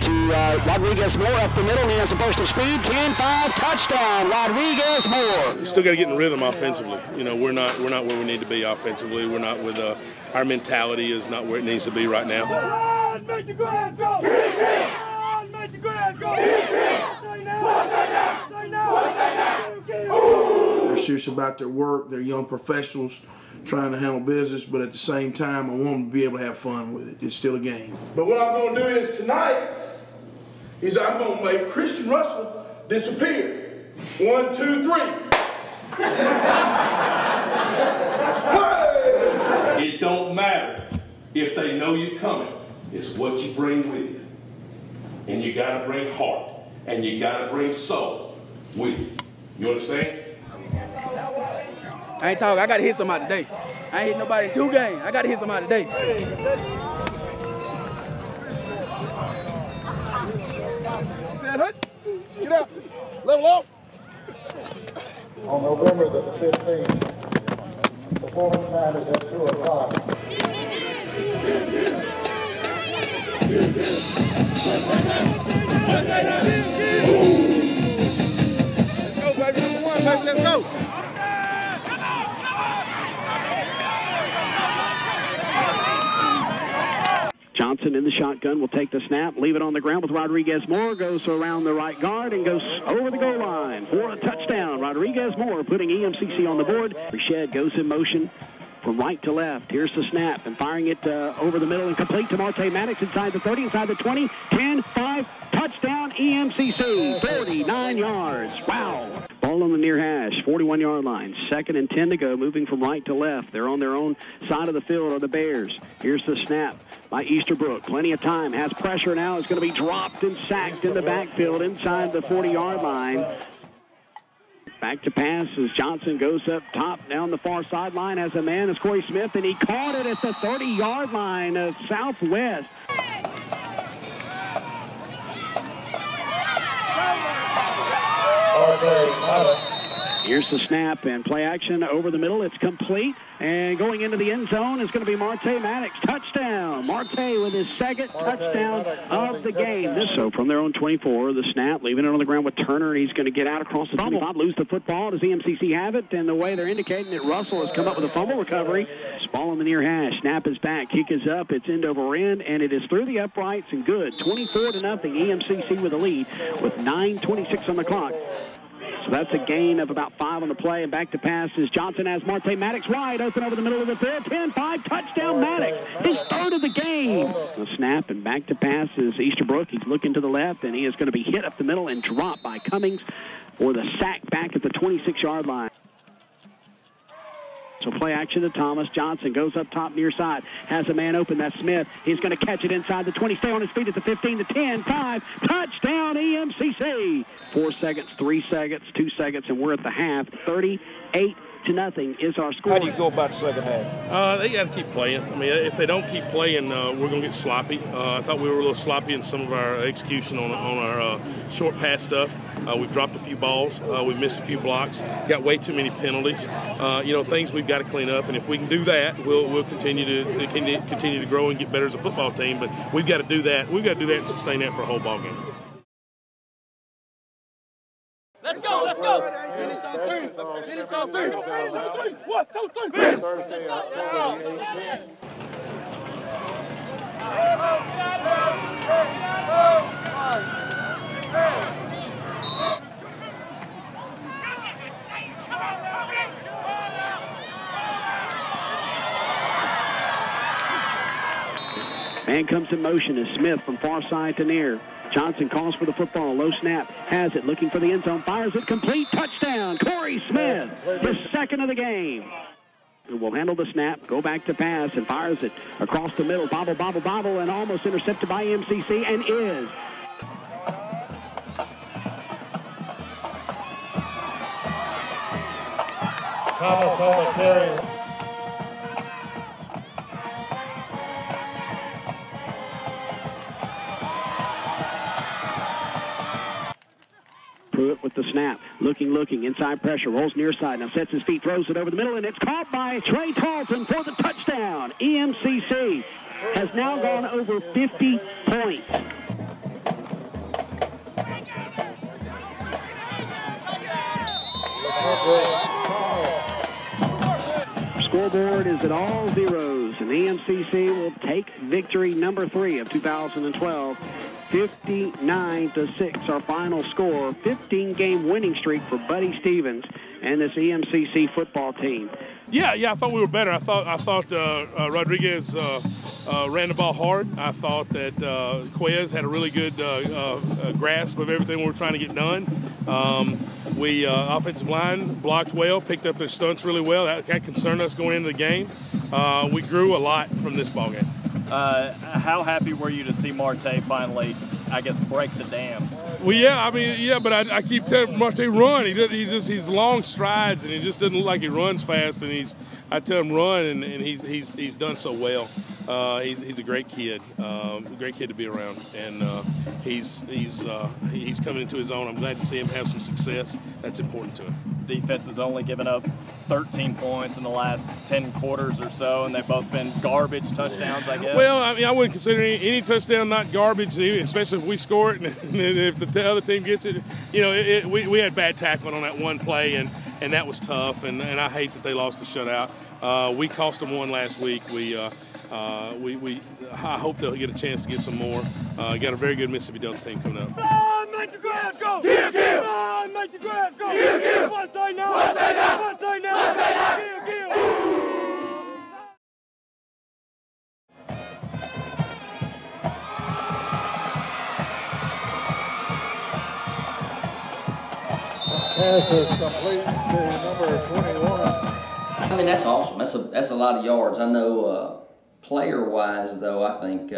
to Rodriguez Moore up the middle, and he has a burst of speed. 10-5 touchdown, Rodriguez Moore. Still got to get in rhythm offensively. You know, we're not where we need to be offensively. We're not with our mentality is not where it needs to be right now. Make the grass go. Make the grass go. Stay now. They're serious about their work. They're young professionals trying to handle business, but at the same time, I want them to be able to have fun with it. It's still a game. But what I'm going to do is tonight is I'm going to make Christian Russell disappear. 1, 2, 3. Hey! It don't matter if they know you're coming. It's what you bring with you. And you got to bring heart. And you got to bring soul with you. You understand? I ain't talking. I got to hit somebody today. I ain't hit nobody in 2 games. I got to hit somebody today. Stand hut. Get out. Level up. On November the 15th, the performance time is at 2 o'clock. Let's go, baby. Number 1, baby. Let's go. Johnson in the shotgun will take the snap, leave it on the ground with Rodriguez Moore, goes around the right guard and goes over the goal line for a touchdown. Rodriguez Moore putting EMCC on the board. Shed goes in motion from right to left. Here's the snap and firing it over the middle and complete to Marte Maddox inside the 30, inside the 20, 10, 5, touchdown EMCC, 49 yards. Wow. Ball on the near hash, 41-yard line. 2nd and 10 to go, moving from right to left. They're on their own side of the field are the Bears. Here's the snap by Easterbrook. Plenty of time, has pressure now. Is going to be dropped and sacked in the backfield inside the 40-yard line. Back to pass as Johnson goes up top down the far sideline as a man is Corey Smith, and he caught it at the 30-yard line of Southwest. Here's the snap and play action over the middle. It's complete, and going into the end zone is going to be Marte Maddox. Touchdown. Marte with his 2nd touchdown of the game. So from their own 24, the snap, leaving it on the ground with Turner, and he's going to get out across the 25, lose the football. Does EMCC have it? And the way they're indicating that Russell has come up with a fumble recovery. Ball on the near hash. Snap is back. Kick is up. It's end over end, and it is through the uprights and good. 24-0. EMCC with a lead with 9:26 on the clock. So that's a gain of about 5 on the play, and back to pass is Johnson has Marte Maddox wide open over the middle of the field. 10-5, touchdown Maddox, his 3rd of the game. The snap and back to pass is Easterbrook. He's looking to the left, and he is going to be hit up the middle and dropped by Cummings for the sack back at the 26-yard line. So play action to Thomas. Johnson goes up top near side. Has a man open. That's Smith. He's going to catch it inside the 20. Stay on his feet at the 15, the 10, 5. Touchdown EMCC. 4 seconds, 3 seconds, 2 seconds, and we're at the half. 38-0 is our score. How do you go about the second half? They got to keep playing. I mean, if they don't keep playing, we're going to get sloppy. I thought we were a little sloppy in some of our execution on our short pass stuff. We've dropped a few balls. We've missed a few blocks. Got way too many penalties. Things we've got to clean up. And if we can do that, we'll continue to grow and get better as a football team. But we've got to do that. We've got to do that and sustain that for a whole ball game. Let's go, let's go. Finish on 3. Finish on 3. Finish on 3. 1, 2, 3. Thursday, October the 18th. Man comes in motion as Smith from far side to near. Johnson calls for the football. Low snap. Has it. Looking for the end zone. Fires it. Complete. Touchdown. Corey Smith. His 2nd of the game. Will handle the snap. Go back to pass and fires it across the middle. Bobble, bobble, bobble, and almost intercepted by MCC and is. Thomas on the carry. Pruitt with the snap, looking, inside pressure, rolls near side, now sets his feet, throws it over the middle, and it's caught by Trey Talton for the touchdown. EMCC has now gone over 50 points. Scoreboard is at all zeros, and the EMCC will take victory number 3 of 2012. 59-6, our final score. 15-game winning streak for Buddy Stevens and this EMCC football team. Yeah, I thought we were better. I thought Rodriguez ran the ball hard. I thought that Quez had a really good grasp of everything we were trying to get done. We offensive line blocked well, picked up their stunts really well. That concerned us going into the game. We grew a lot from this ball game. How happy were you to see Marte finally, I guess, break the dam? Well, but I keep telling Marte run. He's long strides, and he just doesn't look like he runs fast. And I tell him run, and he's done so well. He's a great kid to be around, and he's coming into his own. I'm glad to see him have some success. That's important to him. Defense has only given up 13 points in the last 10 quarters or so, and they've both been garbage touchdowns, I guess. Well, I wouldn't consider any touchdown not garbage, especially if we score it, and if the other team gets it. We had bad tackling on that one play, and that was tough, and I hate that they lost the shutout. We cost them one last week. I hope they'll get a chance to get some more. Got a very good Mississippi Delta team coming up. Make the grass go! Make the grass go! West side now! West side now! West side now! West side now! Pass is complete to number 21. I mean, that's awesome. That's a lot of yards. I know player-wise, though, I think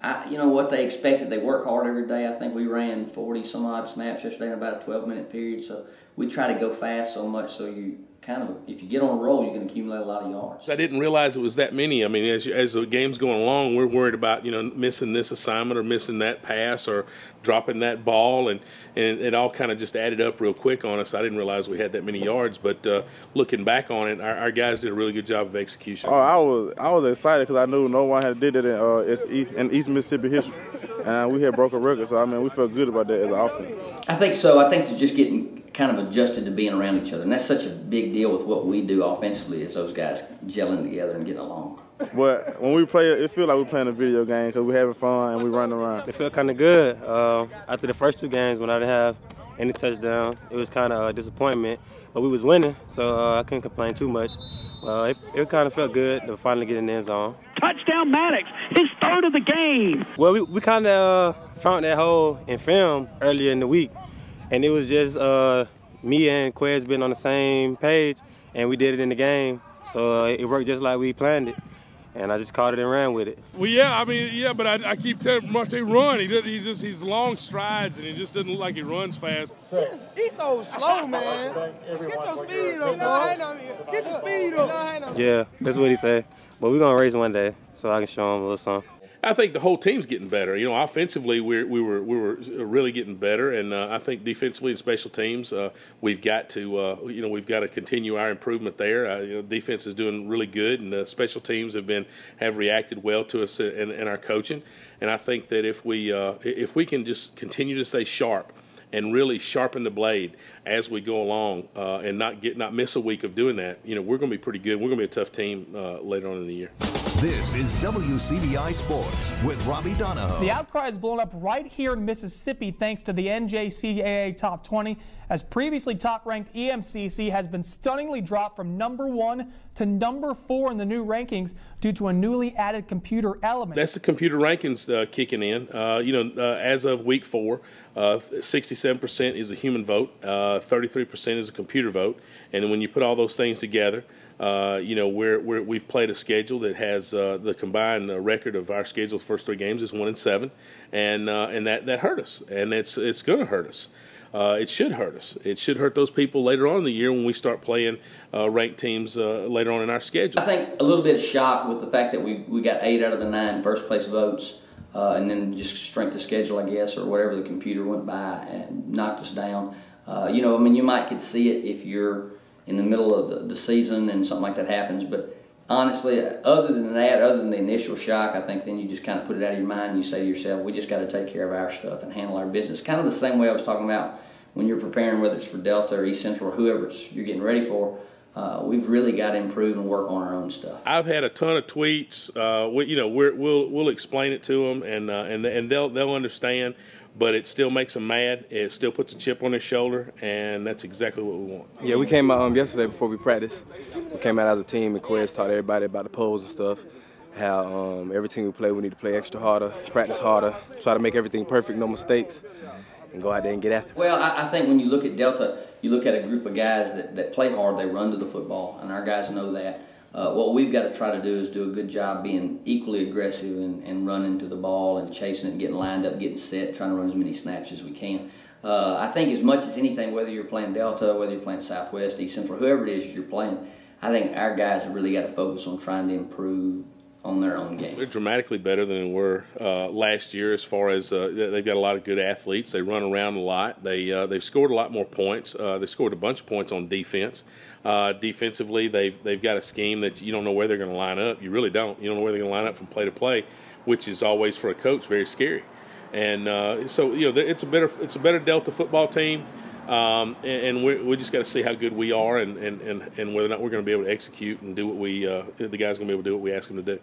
what they expected. They work hard every day. I think we ran 40-some-odd snaps yesterday in about a 12-minute period. So we try to go fast so much so you kind of, if you get on a roll, you can accumulate a lot of yards. I didn't realize it was that many. I mean, as the game's going along, we're worried about missing this assignment or missing that pass or dropping that ball, and it all kind of just added up real quick on us. I didn't realize we had that many yards, but looking back on it, our guys did a really good job of execution. Oh, I was excited because I knew no one had did it in East Mississippi history, and we had broke a record. So we felt good about that as an offense. I think so. I think it's just getting kind of adjusted to being around each other, and that's such a big deal with what we do offensively, is those guys gelling together and getting along. But when we play, it feels like we're playing a video game because we're having fun and we're running around. It felt kind of good. After the first 2 games, when I didn't have any touchdown, it was kind of a disappointment. But we was winning, so I couldn't complain too much. It kind of felt good to finally get in the end zone. Touchdown Maddox, his 3rd of the game. Well, we kind of found that hole in film earlier in the week, and it was just me and Quez being on the same page, and we did it in the game. So it worked just like we planned it. And I just caught it and ran with it. Well, but I keep telling Marte run. He's long strides, and he just doesn't look like he runs fast. He's so slow, man. Get your speed up, boy. Get your speed up. Yeah, that's what he said. But we're going to race one day so I can show him a little something. I think the whole team's getting better. Offensively, we were really getting better, and I think defensively and special teams, we've got to continue our improvement there. Defense is doing really good, and special teams have reacted well to us and our coaching. And I think that if we can just continue to stay sharp and really sharpen the blade as we go along, and not miss a week of doing that, we're going to be pretty good. We're going to be a tough team later on in the year. This is WCBI Sports with Robbie Donahoe. The outcry is blown up right here in Mississippi thanks to the NJCAA Top 20, as previously top-ranked EMCC has been stunningly dropped from number 1 to number 4 in the new rankings due to a newly added computer element. That's the computer rankings kicking in. As of week 4, 67% is a human vote, 33% is a computer vote, and then when you put all those things together, we've played a schedule that has the combined record of our schedule the first 3 games is 1-7, and that hurt us, and it's going to hurt us. It should hurt us. It should hurt those people later on in the year when we start playing ranked teams later on in our schedule. I think a little bit of shock with the fact that we got 8 out of the 9 first place votes, and then just strength of schedule, I guess, or whatever the computer went by and knocked us down. You might could see it if you're in the middle of the season and something like that happens, but honestly, other than the initial shock, I think then you just kind of put it out of your mind and you say to yourself, we just got to take care of our stuff and handle our business. Kind of the same way I was talking about when you're preparing, whether it's for Delta or East Central or whoever you're getting ready for, we've really got to improve and work on our own stuff. I've had a ton of tweets. We'll explain it to them, and they'll understand. But it still makes them mad. It still puts a chip on their shoulder, and that's exactly what we want. Yeah, we came out yesterday before we practiced. We came out as a team, and Quez taught everybody about the poles and stuff. How every team we play, we need to play extra harder, practice harder, try to make everything perfect, no mistakes, and go out there and get after it. Well, I think when you look at Delta, you look at a group of guys that play hard, they run to the football, and our guys know that. What we've got to try to do is do a good job being equally aggressive and running to the ball and chasing it and getting lined up, getting set, trying to run as many snaps as we can. I think as much as anything, whether you're playing Delta, whether you're playing Southwest, East Central, whoever it is you're playing, I think our guys have really got to focus on trying to improve on their own game. They're dramatically better than they were last year as far as they've got a lot of good athletes. They run around a lot. They've scored a lot more points. They scored a bunch of points on defense. Defensively, they've got a scheme that you don't know where they're going to line up. You really don't. You don't know where they're going to line up from play to play, which is always for a coach very scary. And so it's a better Delta football team. And we just got to see how good we are and whether or not we're going to be able to execute and do what the guys are going to be able to do what we ask them to do.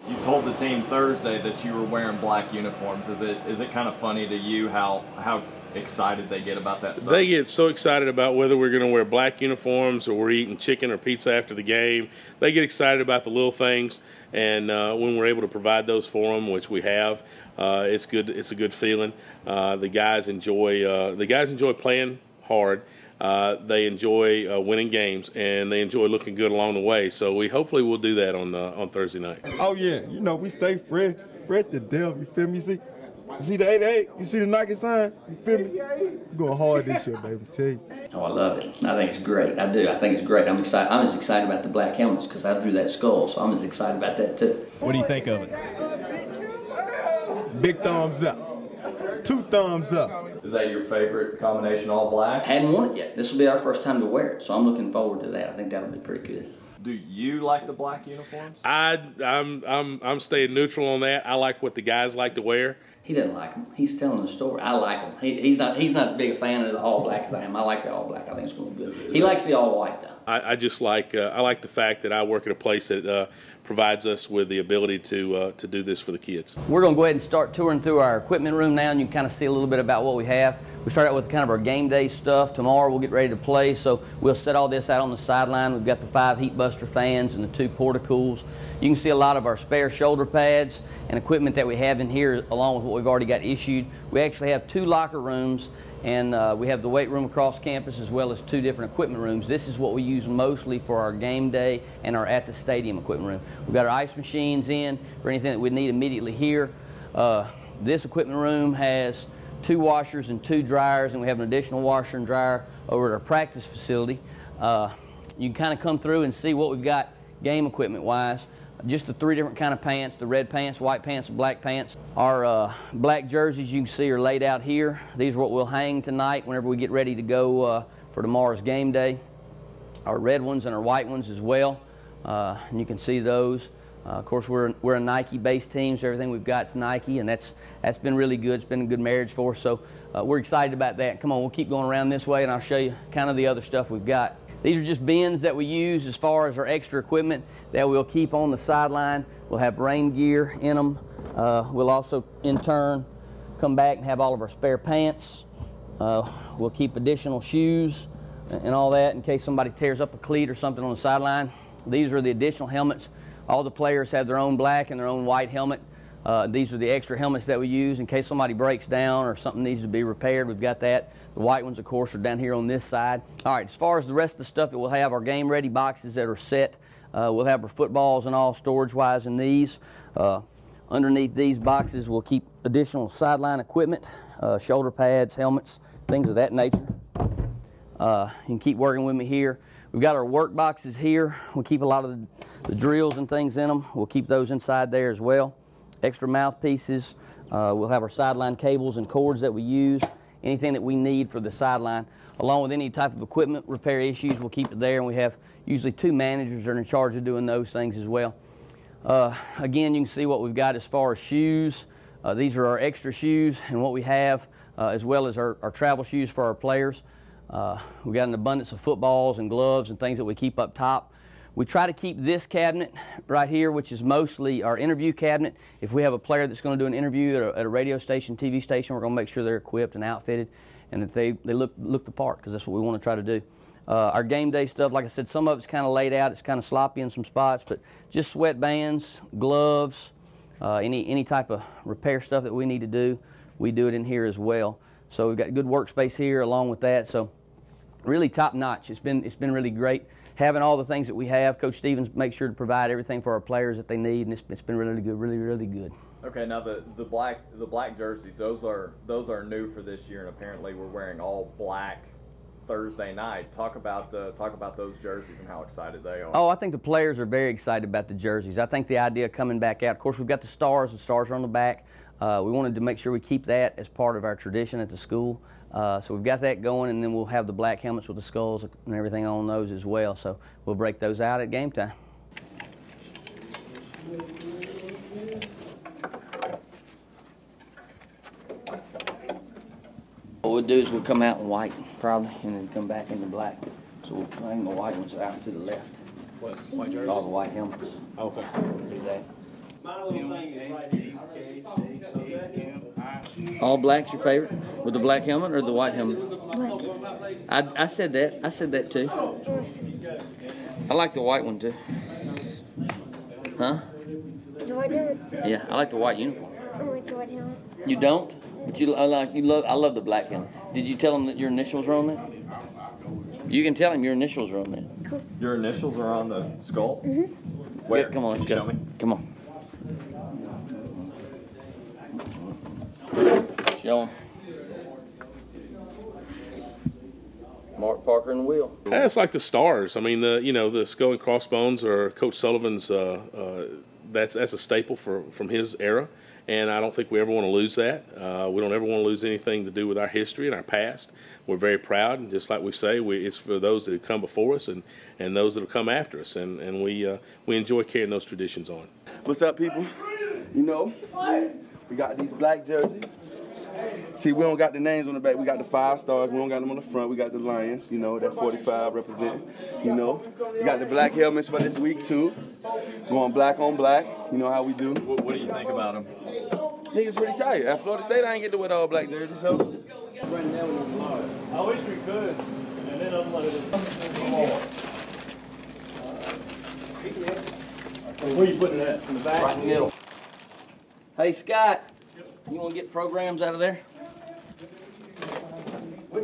You told the team Thursday that you were wearing black uniforms. Is it kind of funny to you how excited they get about that stuff? They get so excited about whether we're going to wear black uniforms or we're eating chicken or pizza after the game. They get excited about the little things, and when we're able to provide those for them, which we have, it's good. It's a good feeling. The guys enjoy playing hard. They enjoy winning games, and they enjoy looking good along the way. So hopefully we'll do that on Thursday night. Oh yeah, we stay fresh to death. You feel me? You see the 88? You see the Nike sign? You feel me? We're going hard this year, baby. I tell you. Oh, I love it. I think it's great. I do. I think it's great. I'm excited. I'm as excited about the black helmets because I drew that skull, so I'm as excited about that too. What do you think of it? Big thumbs up. 2 thumbs up. Is that your favorite combination, all black? Hadn't worn it yet. This will be our first time to wear it, so I'm looking forward to that. I think that'll be pretty good. Do you like the black uniforms? I'm staying neutral on that. I like what the guys like to wear. He doesn't like them. He's telling the story. I like them. He's not as big a fan of the all black as I am. I like the all black. I think it's going to be good. He likes the all white though. I just like I like the fact that I work at a place that provides us with the ability to do this for the kids. We're going to go ahead and start touring through our equipment room now, and you can kind of see a little bit about what we have. We start out with kind of our game day stuff. Tomorrow we'll get ready to play, so we'll set all this out on the sideline. We've got the 5 heat buster fans and the 2 porta-cools. You can see a lot of our spare shoulder pads and equipment that we have in here along with what we've already got issued. We actually have 2 locker rooms, and we have the weight room across campus as well as 2 different equipment rooms. This is what we use mostly for our game day and our at the stadium equipment room. We've got our ice machines in for anything that we need immediately here. This equipment room has 2 washers and 2 dryers, and we have an additional washer and dryer over at our practice facility. You can kind of come through and see what we've got game equipment wise. Just the 3 different kind of pants, the red pants, white pants, and black pants. Our black jerseys you can see are laid out here. These are what we'll hang tonight whenever we get ready to go for tomorrow's game day. Our red ones and our white ones as well, and you can see those. Of course, we're a Nike-based team, so everything we've got is Nike, and that's been really good. It's been a good marriage for us, so we're excited about that. Come on, we'll keep going around this way, and I'll show you kind of the other stuff we've got. These are just bins that we use as far as our extra equipment that we'll keep on the sideline. We'll have rain gear in them. We'll also, in turn, come back and have all of our spare pants. We'll keep additional shoes and all that in case somebody tears up a cleat or something on the sideline. These are the additional helmets. All the players have their own black and their own white helmet. These are the extra helmets that we use in case somebody breaks down or something needs to be repaired. We've got that. The white ones, of course, are down here on this side. All right, as far as the rest of the stuff that we'll have, our game-ready boxes that are set. We'll have our footballs and all storage-wise in these. Underneath these boxes, we'll keep additional sideline equipment, shoulder pads, helmets, things of that nature. You can keep working with me here. We've got our work boxes here. We'll keep a lot of the drills and things in them. We'll keep those inside there as well. Extra mouthpieces. We'll have our sideline cables and cords that we use. Anything that we need for the sideline, along with any type of equipment repair issues, we'll keep it there. And we have usually 2 managers that are in charge of doing those things as well. Again, you can see what we've got as far as shoes. These are our extra shoes and what we have, as well as our travel shoes for our players. We got an abundance of footballs and gloves and things that we keep up top. We try to keep this cabinet right here, which is mostly our interview cabinet. If we have a player that's going to do an interview at a radio station, TV station, we're going to make sure they're equipped and outfitted and that they look the part, because that's what we want to try to do. Our game day stuff, like I said, some of it's kind of laid out. It's kind of sloppy in some spots, but just sweatbands, gloves, any type of repair stuff that we need to do, we do it in here as well. So we've got good workspace here along with that. So really top notch. It's been really great having all the things that we have. Coach Stevens makes sure to provide everything for our players that they need, and it's been really good, really good. Okay, now the black jerseys, those are new for this year, and apparently we're wearing all black Thursday night. Talk about those jerseys and how excited they are. Oh, I think the players are very excited about the jerseys. I think the idea of coming back out, of course, we've got the stars are on the back. We wanted to make sure we keep that as part of our tradition at the school. So we've got that going, and then we'll have the black helmets with the skulls and everything on those as well. So we'll break those out at game time. What we'll do is we'll come out in white, probably, and then come back into black. So we'll hang the white ones out to the left. What, white jersey? All the white helmets. Okay. Do that. My little thing is right here. All black's your favorite? With the black helmet or the white helmet? Black. I said that. I said that too. I like the white one too. Huh? The white helmet? Yeah, I like the white uniform. I like the white helmet. You don't? But I love the black helmet. Did you tell him that your initials are on there? You can tell him your initials are on there. Cool. Your initials are on the skull? Mm-hmm. Where? Yeah, come on, let's go. Show me. Come on. Show him. Mark Parker and Will. Yeah, it's like the stars. I mean, the skull and crossbones are Coach Sullivan's. That's a staple from his era, and I don't think we ever want to lose that. We don't ever want to lose anything to do with our history and our past. We're very proud, and just like we say, it's for those that have come before us and those that have come after us, and we enjoy carrying those traditions on. What's up, people? You know, we got these black jerseys. See, we don't got the names on the back. We got the 5 stars. We don't got them on the front. We got the Lions, you know, that 45 representing, you know. We got the black helmets for this week, too. Going black on black. You know how we do. What do you think about them? Niggas pretty tight. At Florida State, I ain't get to wear all black jerseys, so. I wish we could. And then I'm like, where you putting it at? In the back? Right in the middle. Hey, Scott. You want to get programs out of there? Oh,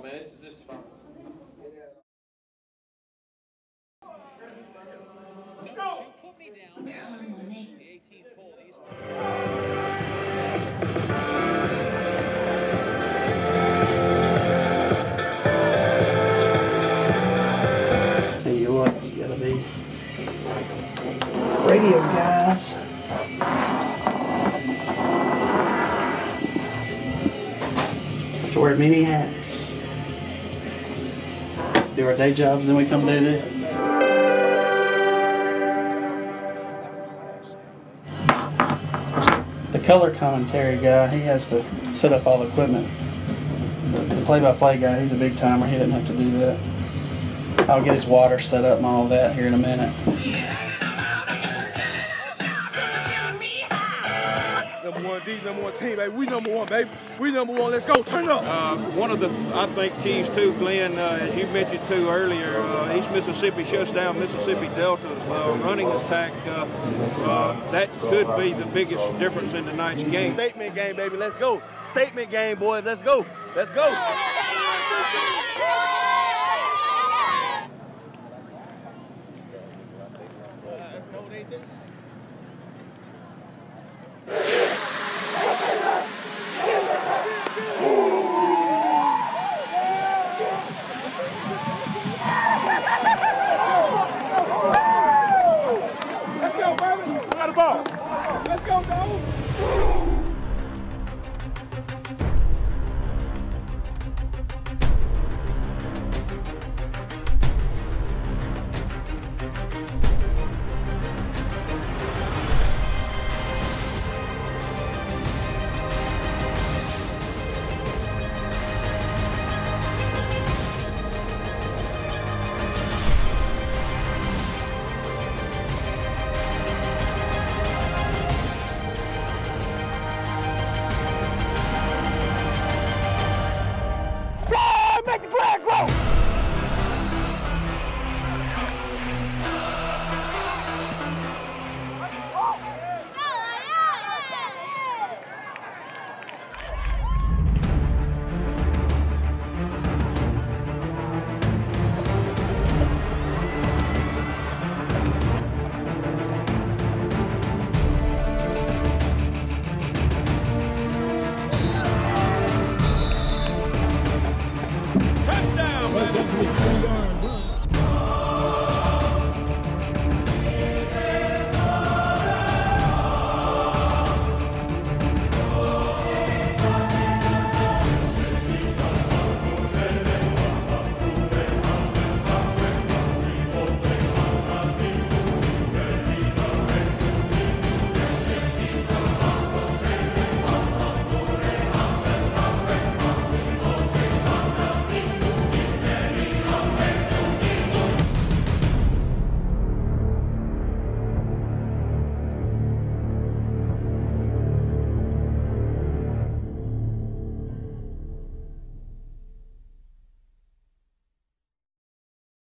man, this is just fun. Go! Put me down. The 18th hole. Tell you what, you gotta be radio guys. Have to wear many hats. Do our day jobs, then we come do this. The color commentary guy, he has to set up all the equipment. The play-by-play guy, he's a big timer. He doesn't have to do that. I'll get his water set up and all that here in a minute. Number 1D, number 1 team, baby. We number 1, baby. We number 1. Let's go. Turn up. One of the, I think, keys too, Glenn, as you mentioned too earlier, East Mississippi shuts down Mississippi Delta's running attack. That could be the biggest difference in tonight's game. Statement game, baby. Let's go. Statement game, boys. Let's go. Let's go.